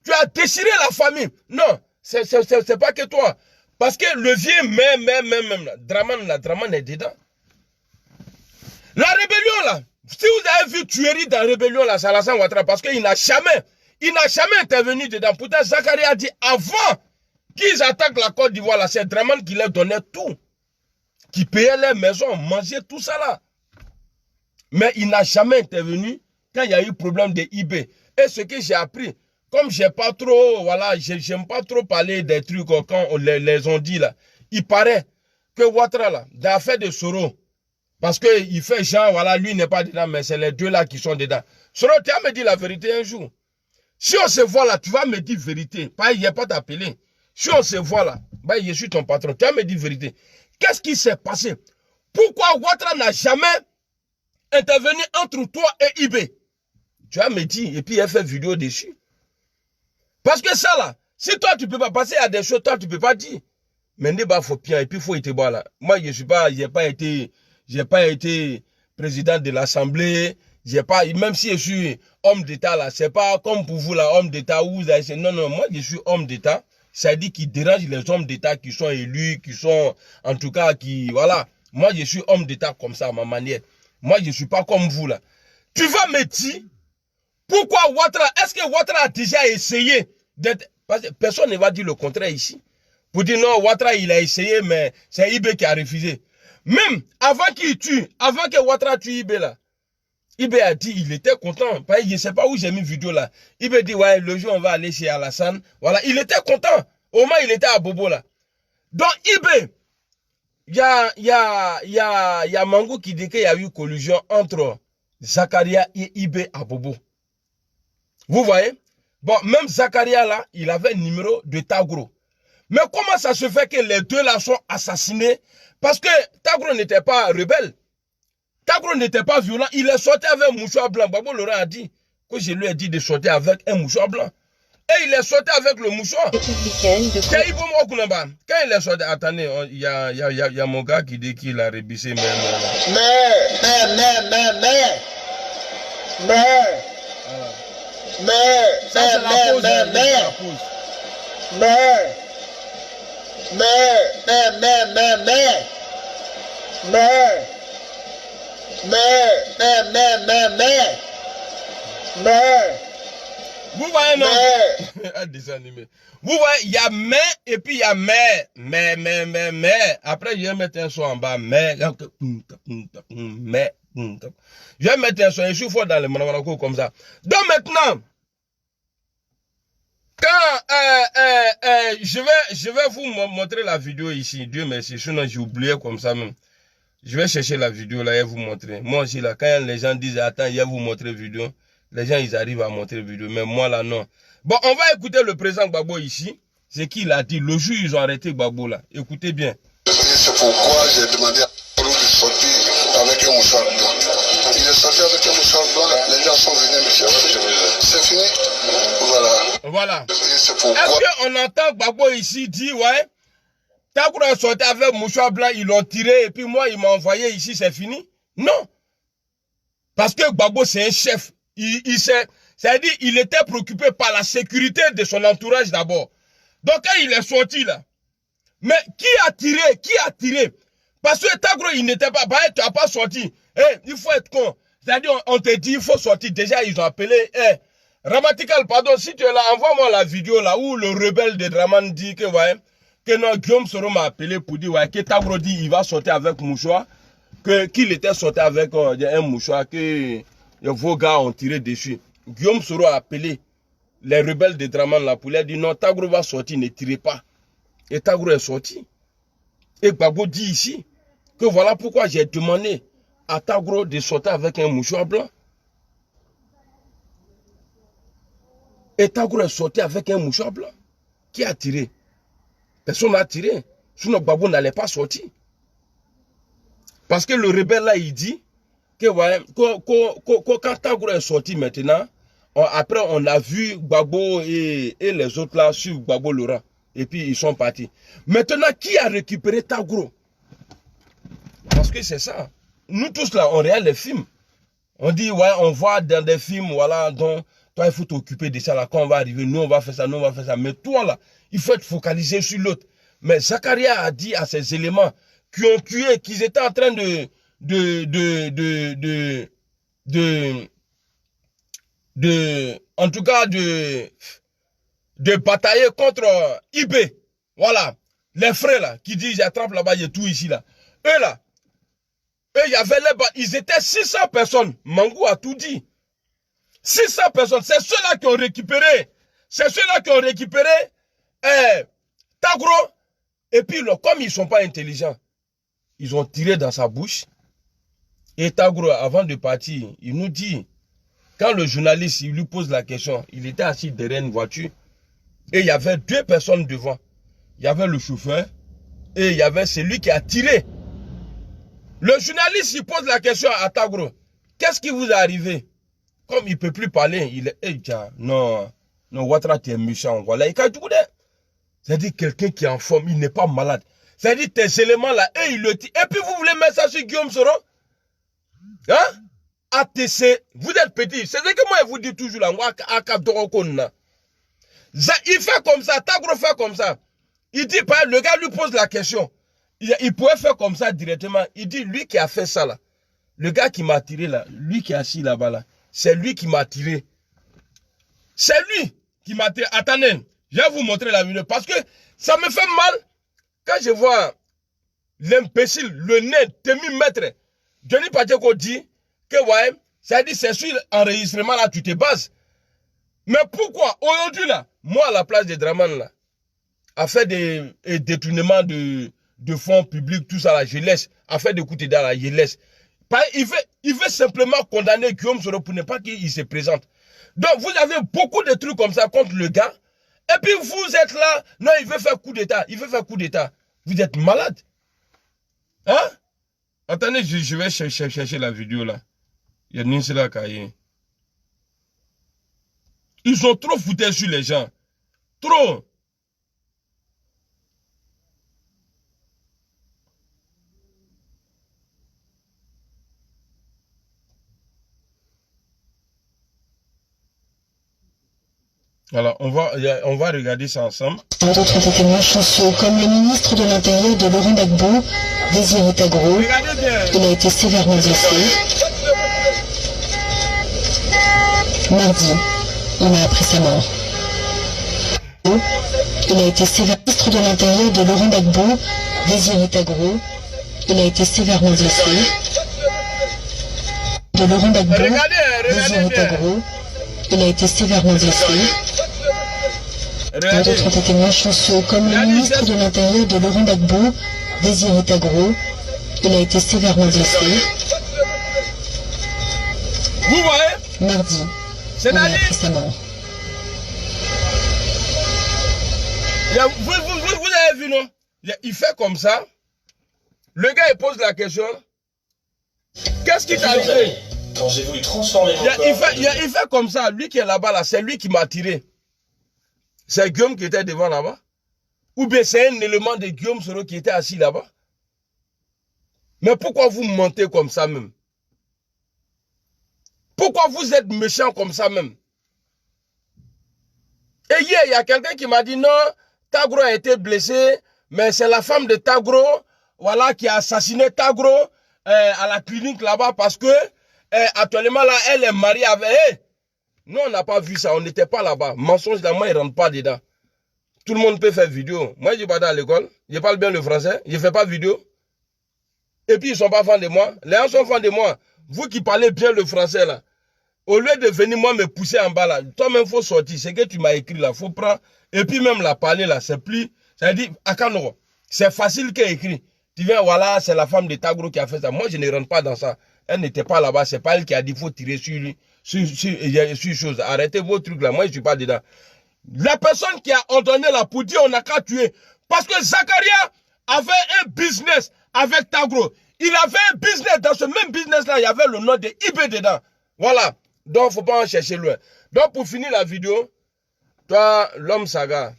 S1: Tu as déchiré la famille. Non, c'est pas que toi. Parce que le vieux même là, Draman est dedans. La rébellion là, si vous avez vu tuerie dans la rébellion là, c'est Alassane Ouattara, parce qu'il n'a jamais intervenu dedans. Pourtant, Zakaria a dit avant qu'ils attaquent la Côte d'Ivoire là, c'est Draman qui leur donnait tout. Qui payait les maisons, mangeait tout ça là. Mais il n'a jamais intervenu quand il y a eu problème de IB. Et ce que j'ai appris, comme j'ai pas trop, voilà, j'aime pas trop parler des trucs quand on les ont dit là. Il paraît que Ouattara là, dans l'affaire de Soro, parce qu'il fait genre, voilà, lui n'est pas dedans, mais c'est les deux là qui sont dedans. Soro, tu vas me dire la vérité un jour. Si on se voit là, tu vas me dire vérité. Pas, il n'y a pas t'appeler. Si on se voit là, bah, je suis ton patron, tu vas me dire vérité. Qu'est-ce qui s'est passé? Pourquoi Ouattara n'a jamais intervenu entre toi et IB? Tu as me dit, et puis il a fait vidéo dessus. Parce que ça là, si toi tu peux pas passer à des choses, toi tu peux pas dire. Mais il faut bien, et puis il faut être bon là. Moi je suis pas, j'ai pas été président de l'Assemblée, même si je suis homme d'État là, c'est pas comme pour vous là, homme d'État où vous avez, non, non, moi je suis homme d'État, ça dit qu'il dérange les hommes d'État qui sont élus, qui sont, en tout cas, qui, voilà. Moi je suis homme d'État comme ça, à ma manière. Moi je suis pas comme vous là. Tu vas me dire, pourquoi Ouattara, est-ce que Ouattara a déjà essayé d'être, parce que personne ne va dire le contraire ici. Pour dire non, Ouattara il a essayé, mais c'est IB qui a refusé. Même avant qu'il tue, avant que Ouattara tue IB là, IB a dit il était content. Je ne sais pas où j'ai mis vidéo là. IB dit ouais, le jour on va aller chez Alassane. Voilà, il était content. Au moins il était à Bobo là. Donc IB, il y a Mango qui dit qu'il y a eu collusion entre Zakaria et IB à Bobo. Vous voyez? Bon, même Zakaria là, il avait le numéro de Tagro. Mais comment ça se fait que les deux là sont assassinés? Parce que Tagro n'était pas rebelle. Tagro n'était pas violent. Il est sorti avec un mouchoir blanc. Babo Laurent a dit que je lui ai dit de sortir avec un mouchoir blanc. Et il est sorti avec le mouchoir. Quand il est sorti, attendez, il y a mon gars qui dit qu'il a rebissé. Mais. Vous voyez, non? Un dessin animé. Vous voyez, il y a mais et puis il y a mais. Après, je vais mettre un son en bas. Mais. Je vais mettre un son. Je suis fort dans le manamanaco comme ça. Donc maintenant, quand je vais vous montrer la vidéo ici. Dieu merci. Sinon, j'ai oublié comme ça même. Je vais chercher la vidéo là et vous montrer. Moi aussi là, quand les gens disent attends, je vais vous montrer la vidéo. Les gens, ils arrivent à montrer la vidéo, mais moi là, non. Bon, on va écouter le président Gbagbo ici. C'est qu'il a dit. Le jour, ils ont arrêté Gbagbo là. Écoutez bien.
S4: C'est pourquoi j'ai demandé à Gbagbo de sortir avec un mouchoir blanc. Il est sorti avec un mouchoir blanc. Les gens sont venus, monsieur. C'est fini.
S1: Voilà. Est-ce qu'on entend Gbagbo ici dire, ouais, Tagro est sorti avec un mouchoir blanc, ils l'ont tiré, et puis moi, il m'a envoyé ici, c'est fini? Non. Parce que Gbagbo, c'est un chef. C'est-à-dire, il était préoccupé par la sécurité de son entourage d'abord. Donc, quand il est sorti là, mais qui a tiré? Parce que Tagro, il n'était pas, bah, tu n'as pas sorti. Il faut être con. C'est-à-dire, on te dit, il faut sortir. Déjà, ils ont appelé, Ramatical, pardon, si tu es là, envoie-moi la vidéo là où le rebelle de Draman dit que, ouais, que non, Guillaume Soro m'a appelé pour dire, ouais, que Tagro dit, il va sortir avec mouchoir, qu'il était sorti avec un mouchoir, que vos gars ont tiré dessus. Guillaume Soro a appelé les rebelles de Draman là pour lui dire non, Tagro va sortir, ne tirez pas. Et Tagro est sorti. Et Gbagbo dit ici que voilà pourquoi j'ai demandé à Tagro de sortir avec un mouchoir blanc. Et Tagro est sorti avec un mouchoir blanc. Qui a tiré? Personne n'a tiré. Sinon Gbagbo n'allait pas sortir. Parce que le rebelle là, il dit que ouais, quand Tagro est sorti maintenant, après on a vu Gbagbo et les autres là sur Gbagbo Laurent. Et puis ils sont partis. Maintenant, qui a récupéré Tagro? Parce que c'est ça. Nous tous là, on regarde les films. On dit, ouais, on voit dans des films, voilà, donc toi il faut t'occuper de ça là. Quand on va arriver, nous on va faire ça, nous on va faire ça. Mais toi là, il faut être focalisé sur l'autre. Mais Zakaria a dit à ces éléments qui ont tué, qu'ils étaient en train de en tout cas de batailler contre IB. Voilà. Les frères là, qui disent j'attrape là-bas, il y a tout ici là. Eux là, eux, il y avait ils étaient 600 personnes. Mangou a tout dit. 600 personnes. C'est ceux-là qui ont récupéré. C'est ceux-là qui ont récupéré Tagro. Et puis, comme ils ne sont pas intelligents, ils ont tiré dans sa bouche. Et Tagro, avant de partir, il nous dit, quand le journaliste il lui pose la question, il était assis derrière une voiture. Et il y avait 2 personnes devant. Il y avait le chauffeur et il y avait celui qui a tiré. Le journaliste, il pose la question à Tagro. Qu'est-ce qui vous est arrivé? Comme il ne peut plus parler, il est... Hey, non, Ouattara, tu es méchant. Voilà, c'est-à-dire quelqu'un qui est en forme, il n'est pas malade. C'est-à-dire tes éléments là, et il le dit. Et puis vous voulez mettre ça sur Guillaume Soro? Hein? ATC, vous êtes petit. C'est ce que moi je vous dis toujours là. Il fait comme ça, Tagro fait comme ça. Il dit, le gars lui pose la question. Il pouvait faire comme ça directement. Il dit, lui qui a fait ça là, le gars qui m'a tiré là, lui qui est assis là-bas là, c'est lui qui m'a tiré. C'est lui qui m'a tiré. Attendez, je vais vous montrer la vidéo parce que ça me fait mal quand je vois l'imbécile, le nez, demi-mètre. Johnny Pacheco dit que, ouais, ça dit, c'est sur l'enregistrement là, tu te bases. Mais pourquoi, aujourd'hui là, moi à la place de Draman là, à faire des détournements de fonds publics, tout ça là, je laisse. À faire des coups de là, je laisse. Il veut simplement condamner Guillaume Soro pour ne pas qu'il se présente. Donc vous avez beaucoup de trucs comme ça contre le gars. Et puis vous êtes là, non, il veut faire coup d'état, il veut faire coup d'état. Vous êtes malade. Hein? Attendez, je vais chercher la vidéo là. Il y a Ninsela Kaye. Ils sont trop foutés sur les gens. Trop. Alors, on va regarder ça ensemble.
S5: D'autres témoins chanceux, comme le ministre de l'Intérieur de Laurent Gbagbo, Désiré Tagro. Il a été sévèrement blessé. Mardi, on a appris sa mort. Il a été sévèrement ministre de l'Intérieur de Laurent Gbagbo, Désiré Tagro. Il a été sévèrement blessé. De Laurent Gbagbo, Désiré Tagro. Il a été sévèrement blessé. D'autres témoins chanceux, comme le ministre de l'Intérieur de Laurent Gbagbo, Désiré Tagro. Il a été sévèrement blessé.
S1: Vous voyez?
S5: Mardi, on a appris sa mort.
S1: Vous avez vu, non? Il fait comme ça. Le gars, il pose la question. Qu'est-ce qui t'est arrivé?
S6: Quand j'ai voulu transformer mon corps...
S1: Il fait comme ça. Lui qui est là-bas, là, c'est lui qui m'a tiré. C'est Guillaume qui était devant là-bas. Ou bien c'est un élément de Guillaume Soro qui était assis là-bas. Mais pourquoi vous mentez comme ça même? Pourquoi vous êtes méchant comme ça même? Et hier, il y a quelqu'un qui m'a dit non, Tagro a été blessé, mais c'est la femme de Tagro, voilà, qui a assassiné Tagro à la clinique là-bas parce que actuellement là, elle est mariée avec elle. Nous, on n'a pas vu ça, on n'était pas là-bas. Mensonge là, moi, il ne rentre pas dedans. Tout le monde peut faire vidéo. Moi, je ne vais pas à l'école, je parle bien le français, je ne fais pas vidéo. Et puis, ils ne sont pas fans de moi. Les gens sont fans de moi. Vous qui parlez bien le français là, au lieu de venir moi me pousser en bas là, toi-même, il faut sortir. C'est que tu m'as écrit là, il faut prendre. Et puis même la parler là, c'est plus... Ça dit, c'est facile qu'à écrire. Tu viens, voilà, c'est la femme de Tagro qui a fait ça. Moi, je ne rentre pas dans ça. Elle n'était pas là-bas. C'est pas elle qui a dit qu'il faut tirer sur lui. Sur chose. Arrêtez vos trucs là. Moi, je ne suis pas dedans. La personne qui a ordonné là pour dire on n'a qu'à tuer. Parce que Zakaria avait un business avec Tagro. Il avait un business. Dans ce même business là, il y avait le nom de IB dedans. Voilà. Donc, il ne faut pas en chercher loin. Donc, pour finir la vidéo, toi, l'homme saga.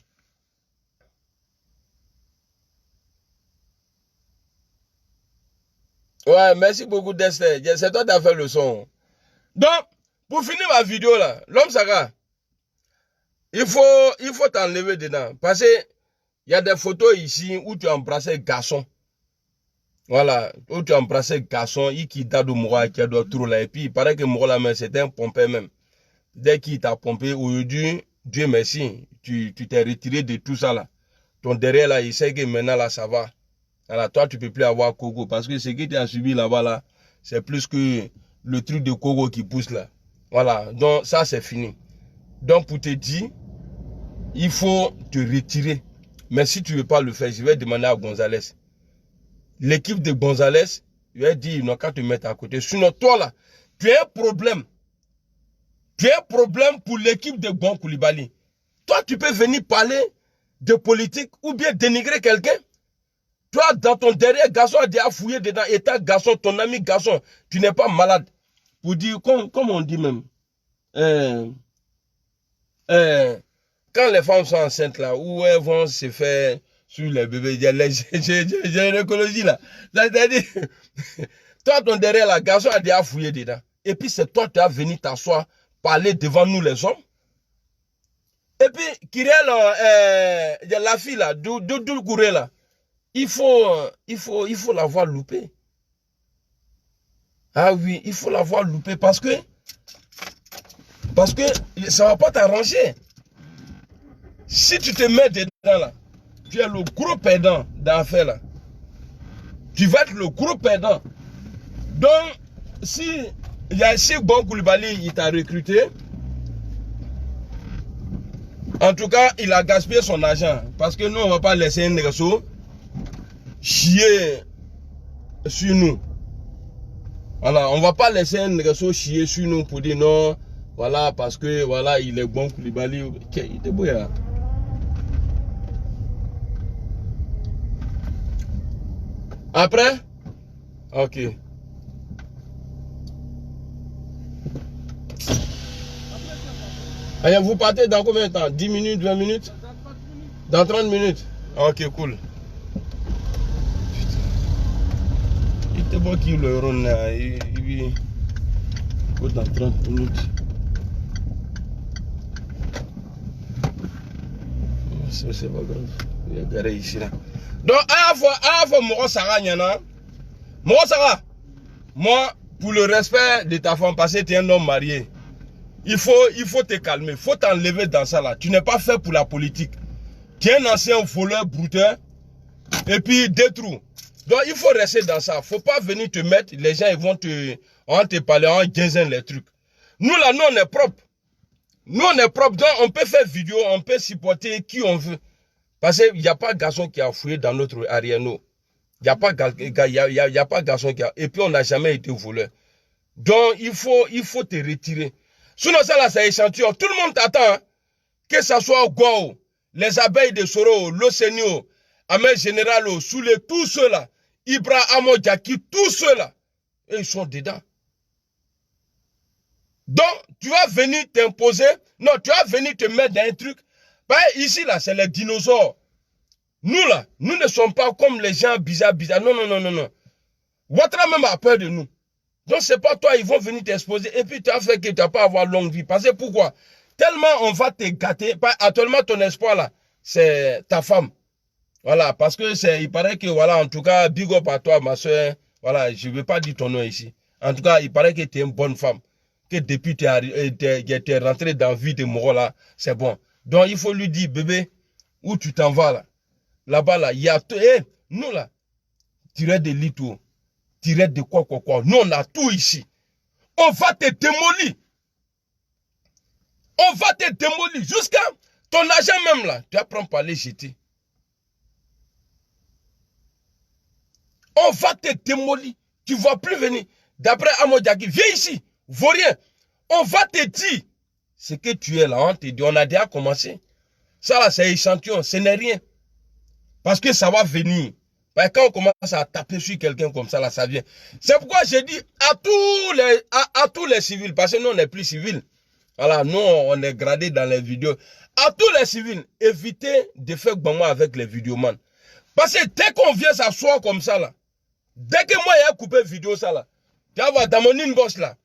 S1: Ouais, merci beaucoup, Dexter. C'est toi qui as fait le son. Donc, pour finir ma vidéo là, l'homme saga, il faut t'enlever dedans. Parce qu'il y a des photos ici où tu as embrassé garçon. Voilà, où tu as embrassé garçon, qui date de moi, qui a d'autres trous là. Et puis, il paraît que moi là, c'était un pompé même. Dès qu'il t'a pompé, aujourd'hui, Dieu merci, tu t'es retiré de tout ça là. Ton derrière là, il sait que maintenant là, ça va. Alors, toi, tu ne peux plus avoir Kogo. Parce que ce que tu as subi là-bas là, c'est plus que le truc de Kogo qui pousse là. Voilà, donc ça, c'est fini. Donc, pour te dire, il faut te retirer. Mais si tu ne veux pas le faire, je vais demander à Gonzalez. L'équipe de Gonzalez, je vais dire, ils n'ont qu'à te mettre à côté. Sinon, toi là, tu as un problème. Tu as un problème pour l'équipe de Gon Coulibaly. Toi, tu peux venir parler de politique ou bien dénigrer quelqu'un. Toi, dans ton derrière, garçon a déjà fouillé dedans. Et ta garçon, ton ami garçon, tu n'es pas malade. Pour dire, comme on dit même, quand les femmes sont enceintes là, où elles vont se faire sur les bébés, il y a l'écologie là. C'est-à-dire, toi, ton derrière, la garçon a déjà fouillé dedans. Et puis, c'est toi qui as venu t'asseoir, parler devant nous les hommes. Et puis, Kyriel, la fille là, Doudou Gouré là, il faut l'avoir loupé. Ah oui, il faut l'avoir loupé parce que ça ne va pas t'arranger. Si tu te mets dedans là, tu es le gros perdant dans l'affaire là. Tu vas être le gros perdant. Donc, si Bon Koulibaly, il t'a recruté, en tout cas, il a gaspillé son argent. Parce que nous, on ne va pas laisser un négociant chier sur nous. Voilà, on ne va pas laisser un négociant chier sur nous pour dire non, voilà, parce que voilà, il est bon Koulibaly. Ok, il est beau, là. Après? Ok. Allez, vous partez dans combien de temps? 10 minutes, 20 minutes? Dans 30 minutes? Ok, cool. Putain. Il était bon qu'il le rône là. Il faut dans 30 minutes. C'est pas grave. Il est garé ici là. Donc, à la fois, Moro Sarah, Moro Sarah, moi, pour le respect de ta femme, parce que tu es un homme marié, il faut te calmer, il faut t'enlever dans ça là. Tu n'es pas fait pour la politique. Tu es un ancien voleur, brouteur, et puis détruit. Donc il faut rester dans ça. Il ne faut pas venir te mettre, les gens ils vont te parler en guinzant les trucs. Nous là, nous on est propre. Nous on est propre, donc on peut faire vidéo, on peut supporter qui on veut. Parce qu'il n'y a pas de garçon qui a fouillé dans notre arrière. Il n'y a pas de garçon qui a... Et puis on n'a jamais été voleur. Donc il faut te retirer. Sinon, ça là, c'est échantillon. Tout le monde t'attend. Hein? Que ce soit au Gao, les abeilles de Soro, l'Océnio, Amel Général, Soulé, tous ceux-là, Ibra Amodjaki, tous ceux-là, et ils sont dedans. Donc, tu vas venir t'imposer. Non, tu vas venir te mettre dans un truc. Bah, ici, là, c'est les dinosaures. Nous, là, nous ne sommes pas comme les gens bizarres. Non, non, non, non, non. Ouattara même a peur de nous. Donc, c'est pas toi, ils vont venir t'exposer. Et puis, tu as fait que tu n'as pas avoir longue vie. Parce que pourquoi? Tellement on va te gâter. Actuellement, ton espoir, là, c'est ta femme. Voilà, parce que il paraît que, voilà, en tout cas, big up à toi, ma soeur. Voilà, je ne vais pas dire ton nom ici. En tout cas, il paraît que tu es une bonne femme. Que depuis que tu es rentré dans la vie de Moro, là, c'est bon. Donc, il faut lui dire, bébé, où tu t'en vas, là? Là-bas, là, il y a tout. Eh, nous, là, tirer des lits, tirer de quoi. Nous, on a tout ici. On va te démolir. On va te démolir. Jusqu'à ton argent même, là, tu vas prendre par les jeter. On va te démolir. Tu ne vas plus venir. D'après Amodjaki, viens ici. Vaurien. On va te dire ce que tu es là. On te dit, on a déjà commencé. Ça là, c'est échantillon. Ce n'est rien. Parce que ça va venir. Parce que quand on commence à taper sur quelqu'un comme ça, là, ça vient. C'est pourquoi j'ai dit à tous les civils, parce que nous, on n'est plus civils. Voilà, nous, on est gradés dans les vidéos. À tous les civils, évitez de faire moi avec les vidéomans. Parce que dès qu'on vient s'asseoir comme ça, là, dès que moi, j'ai coupé vidéo, ça, là, tu vas voir dans mon inbox, là,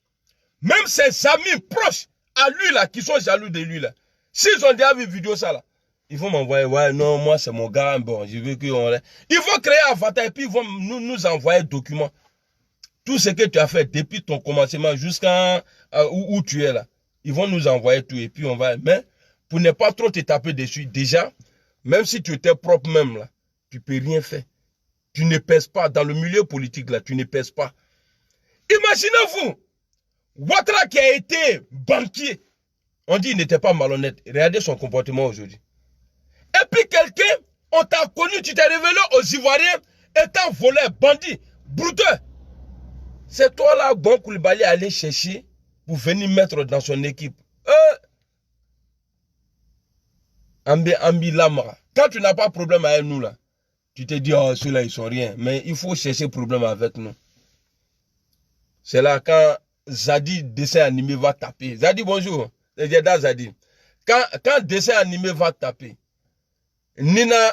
S1: même ses amis proches à lui, là, qui sont jaloux de lui, là, s'ils ont déjà vu vidéo, ça, là, ils vont m'envoyer, ouais, non, moi, c'est mon gars, bon, je veux qu'on... Ils vont créer un avatar et puis ils vont nous envoyer documents. Tout ce que tu as fait depuis ton commencement jusqu'à où tu es là. Ils vont nous envoyer tout et puis on va... Mais pour ne pas trop te taper dessus, déjà, même si tu étais propre même là, tu ne peux rien faire. Tu ne pèses pas. Dans le milieu politique là, tu ne pèses pas. Imaginez-vous, Ouattara qui a été banquier, on dit qu'il n'était pas malhonnête. Regardez son comportement aujourd'hui. Et puis quelqu'un, on t'a connu, tu t'es révélé aux Ivoiriens étant voleur, bandit, brouteur. C'est toi là, Bon Koulibaly, aller chercher pour venir mettre dans son équipe. Ambi Lamara. Quand tu n'as pas de problème avec nous là, tu te dis, oh, ceux-là, ils sont rien. Mais il faut chercher problème avec nous. C'est là quand Zadi, dessin animé, va taper. Zadi, bonjour. Zadi. Quand dessin animé va taper, Nina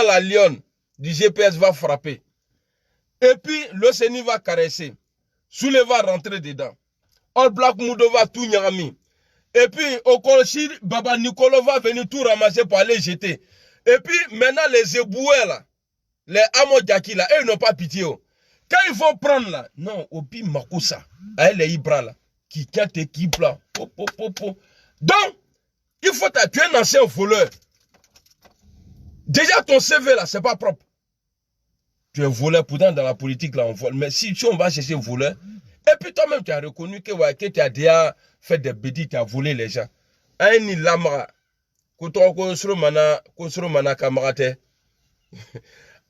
S1: la lionne du GPS va frapper. Et puis, le Seni va caresser. Soule va rentrer dedans. All Black Mudo va tout nyami. Et puis, Okolchi, Baba Nicolo va venir tout ramasser pour aller jeter. Et puis, maintenant, les éboués là, les Amodjaki là, eux, ils n'ont pas pitié. Quand ils vont prendre là, non, Opi Makusa, avec les Ibra là, qui quête équipe là. Donc, il faut tu es un ancien voleur. Déjà, ton CV là, c'est pas propre. Tu es voleur, pourtant dans la politique là, on vole. Mais si on va chercher un voleur, et puis toi-même, tu as reconnu que tu as déjà fait des bêtises, tu as volé les gens. Aïni Lamara, Koutro Mana Kamarate,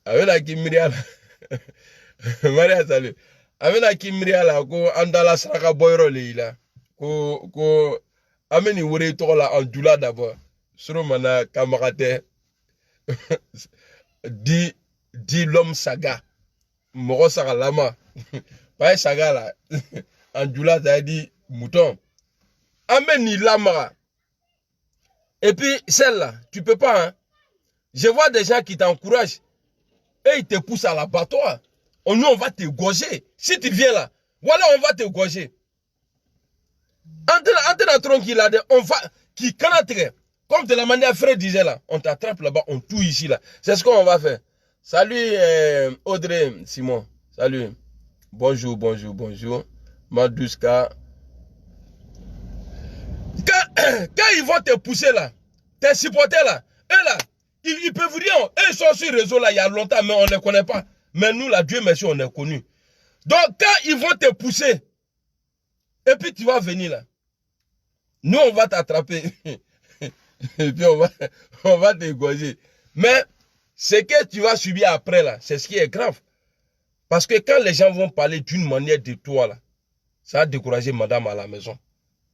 S1: avec la Kimria, Maria salut, avec la Kimria là, Andala Sraka Boyro là, ko Ameni Wuri Tola Andula d'abord, Suromana Kamarate, dit l'homme saga, Moro Sara Lama. Pas saga là. Andula ça dit mouton. Ameni Lamara. Et puis celle-là, tu peux pas. Hein? Je vois des gens qui t'encouragent et ils te poussent à l'abattoir. Nous on va te gauger. Si tu viens là, voilà on va te gauger. Entre tranquille là, on va qui canatre. Comme de la manière Fred disait là, on t'attrape là-bas, on tout ici là. C'est ce qu'on va faire. Salut Audrey Simon. Salut. Bonjour. Madouska. Quand ils vont te pousser là, tes supporters là, eux là, ils peuvent rien. Eux ils sont sur le réseau là il y a longtemps, mais on ne les connaît pas. Mais nous là, Dieu merci, on est connus. Donc quand ils vont te pousser, et puis tu vas venir là, nous on va t'attraper. Et puis on va te égorger. Mais ce que tu vas subir après là, c'est ce qui est grave. Parce que quand les gens vont parler d'une manière de toi, là, ça va décourager madame à la maison.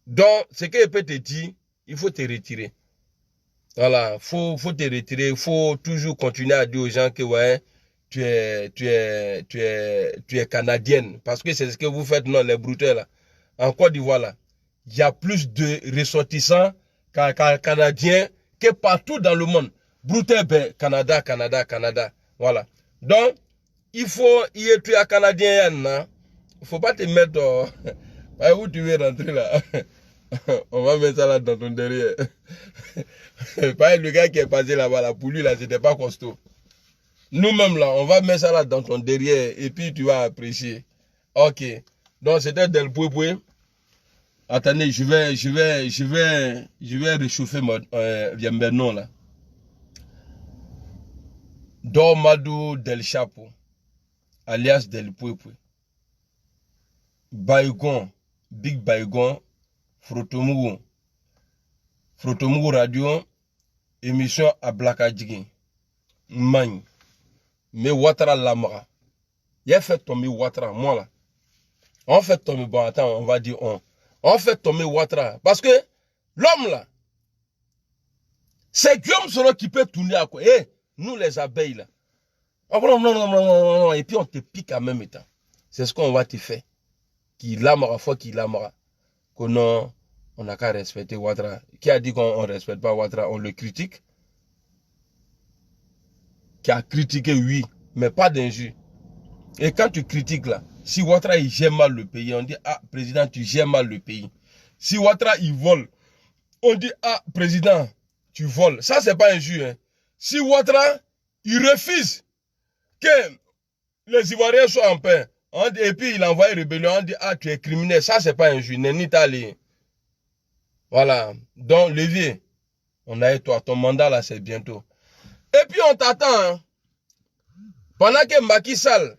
S1: Donc, ce qu'elle peut te dire, il faut te retirer. Voilà, faut te retirer. Il faut toujours continuer à dire aux gens que ouais, tu es canadienne. Parce que c'est ce que vous faites, non, les brouteurs là. En Côte d'Ivoire là, il y a plus de ressortissants canadiens que partout dans le monde. Brouteurs, ben, Canada. Voilà. Donc, il faut, tu es canadien, il ne faut pas te mettre où tu veux rentrer là. On va mettre ça là dans ton derrière. Le gars qui est passé là-bas, là, pour lui, là, c'était pas costaud. Nous-mêmes, là, on va mettre ça là dans ton derrière et puis tu vas apprécier. Ok. Donc, c'était Del Poué. Attendez, je vais réchauffer mon nom là. Dormado Del Chapo, alias Del Poué. Baygon, Big Baygon, Frotomougou Radio, émission à Blakadjigin, Magne, mais Ouattara Lamara. Il a fait tomber Ouattara, moi là. On fait tomber, bon attends, on va dire on fait tomber Ouattara. Parce que l'homme là, c'est Guillaume Soro qui peut tourner à quoi. Eh, nous les abeilles là. Et puis on te pique en même temps. C'est ce qu'on va te faire. Qui l'amara, que non, on n'a qu'à respecter Ouattara. Qui a dit qu'on ne respecte pas Ouattara, on le critique. Qui a critiqué, oui, mais pas d'injure. Et quand tu critiques là, si Ouattara il gère mal le pays, on dit ah président tu gères mal le pays. Si Ouattara il vole, on dit ah président tu voles. Ça c'est pas injure. Hein. Si Ouattara il refuse que les Ivoiriens soient en paix, et puis il envoie une rébellion, on dit ah tu es criminel, ça c'est pas injure, n'est ni talé. Voilà. Donc Lévier, on a eu toi, ton mandat là c'est bientôt. Et puis on t'attend. Hein. Pendant que Macky Sall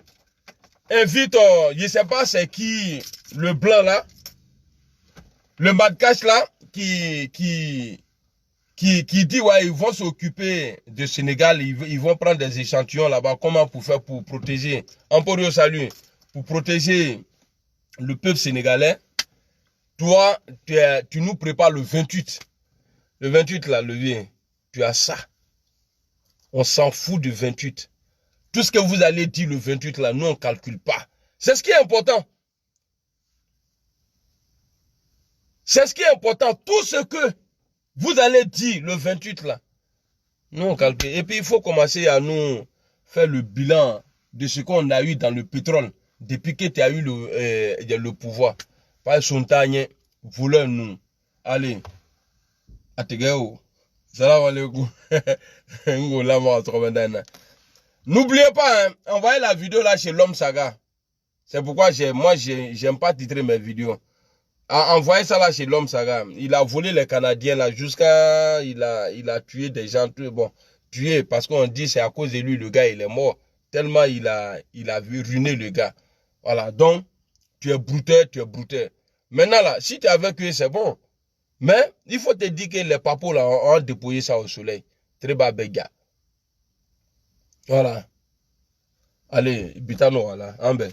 S1: invite, je ne sais pas c'est qui, le blanc là, le Madcash là, qui dit ouais, ils vont s'occuper du Sénégal, ils vont prendre des échantillons là-bas, comment pour faire pour protéger, Emporio Salut, pour protéger le peuple sénégalais. Toi, tu nous prépares le 28. Le 28 là, le vieux, tu as ça. On s'en fout du 28. Tout ce que vous allez dire le 28 là, nous on ne calcule pas. C'est ce qui est important. C'est ce qui est important. Tout ce que vous allez dire le 28 là, nous on calcule. Et puis il faut commencer à nous faire le bilan de ce qu'on a eu dans le pétrole depuis que tu as eu le pouvoir. Pas Sontagne, voleur nous. Allez, Ategeo. Salam alaikum. N'oubliez pas, hein, envoyez la vidéo là chez l'homme Saga. C'est pourquoi moi j'aime pas titrer mes vidéos. Envoyez ça là chez l'homme Saga. Il a volé les Canadiens là jusqu'à il a tué des gens. Bon, tué parce qu'on dit c'est à cause de lui le gars il est mort. Tellement il a ruiné le gars. Voilà, donc tu es brouteur, tu es brouteur. Maintenant là, si tu es avec eux c'est bon. Mais il faut te dire que les papos là ont déployé ça au soleil. Très bas béga. Voilà. Allez, bitano voilà. Ambe.